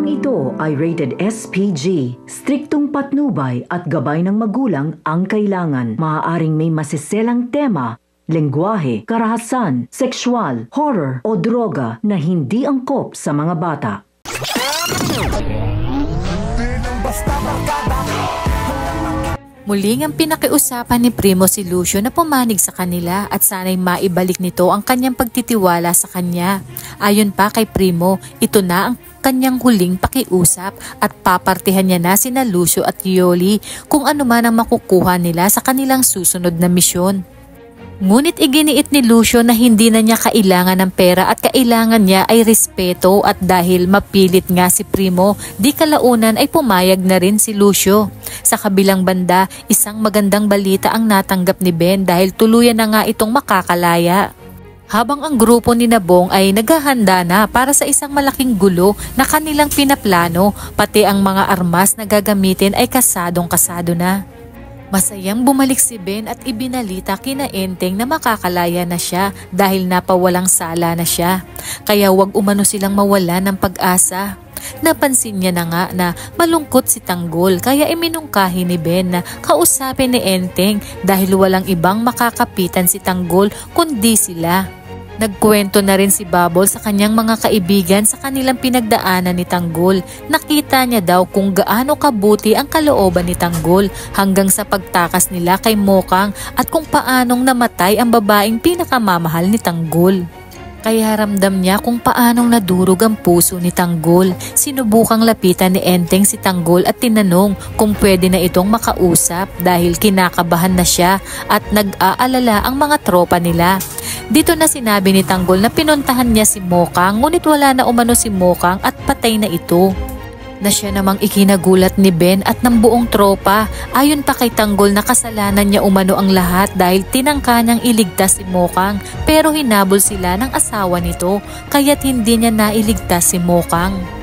Programang ito ay rated SPG. Striktong patnubay at gabay ng magulang ang kailangan. Maaaring may masiselang tema, lengguwahe, karahasan, sexual, horror o droga na hindi angkop sa mga bata. Muling ang pinakiusapan ni Primo si Lucio na pumanig sa kanila at sana'y maibalik nito ang kanyang pagtitiwala sa kanya. Ayon pa kay Primo, ito na ang kanyang huling pakiusap at papartihan niya na sina Lucio at Yoli kung ano man ang makukuha nila sa kanilang susunod na misyon. Ngunit iginiit ni Lucio na hindi na niya kailangan ng pera at kailangan niya ay respeto at dahil mapilit nga si Primo, di kalaunan ay pumayag na rin si Lucio. Sa kabilang banda, isang magandang balita ang natanggap ni Ben dahil tuluyan na nga itong makakalaya. Habang ang grupo ni Nabong ay naghahanda na para sa isang malaking gulo na kanilang pinaplano, pati ang mga armas na gagamitin ay kasadong-kasado na. Masayang bumalik si Ben at ibinalita kina Enteng na makakalaya na siya dahil napawalang sala na siya. Kaya wag umano silang mawala ng pag-asa. Napansin niya na nga na malungkot si Tanggol kaya iminungkahi ni Ben na kausapin ni Enteng dahil walang ibang makakapitan si Tanggol kundi sila. Nagkwento na rin si Bubble sa kanyang mga kaibigan sa kanilang pinagdaanan ni Tanggol. Nakita niya daw kung gaano kabuti ang kalooban ni Tanggol hanggang sa pagtakas nila kay Mokang at kung paanong namatay ang babaeng pinakamamahal ni Tanggol. Kaya ramdam niya kung paanong nadurog ang puso ni Tanggol. Sinubukang lapitan ni Enteng si Tanggol at tinanong kung pwede na itong makausap dahil kinakabahan na siya at nag-aalala ang mga tropa nila. Dito na sinabi ni Tanggol na pinuntahan niya si Mokang ngunit wala na umano si Mokang at patay na ito. Na siya namang ikinagulat ni Ben at ng buong tropa. Ayon pa kay Tanggol na kasalanan niya umano ang lahat dahil tinangka niyang iligtas si Mokang pero hinabol sila ng asawa nito kaya't hindi niya nailigtas si Mokang.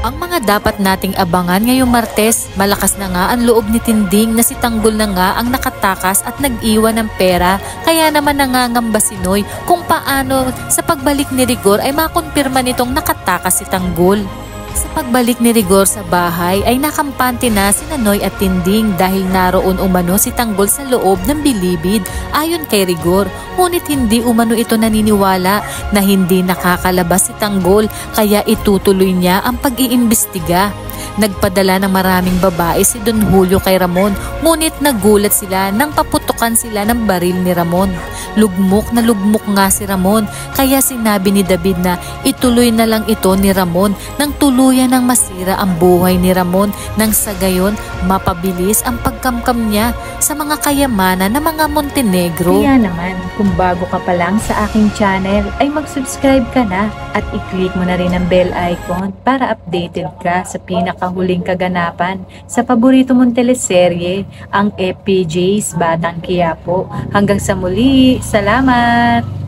Ang mga dapat nating abangan ngayong Martes, malakas na nga ang loob ni Tinding na si Tanggol na nga ang nakatakas at nag-iwan ng pera kaya naman nangangamba si Noy kung paano sa pagbalik ni Rigor ay makumpirma nitong nakatakas si Tanggol. Sa pagbalik ni Rigor sa bahay ay nakampante na si Noy at Tinding dahil naroon umano si Tanggol sa loob ng bilibid ayon kay Rigor. Ngunit hindi umano ito naniniwala na hindi nakakalabas si Tanggol kaya itutuloy niya ang pag-iimbestiga. Nagpadala ng maraming babae si Don Julio kay Ramon ngunit nagulat sila nang paputukan sila ng baril ni Ramon. Lugmok na lugmok nga si Ramon kaya sinabi ni David na ituloy na lang ito ni Ramon nang tuluyan ng masira ang buhay ni Ramon nang sa gayon mapabilis ang pagkamkam niya sa mga kayamanan ng mga Montenegro. Kaya naman kung bago ka pa lang sa aking channel ay mag-subscribe ka na at i-click mo na rin ang bell icon para updated ka sa pinakahuling kaganapan sa paborito mong teleserye, ang FPJ's Batang Quiapo. Hanggang sa muli, salamat!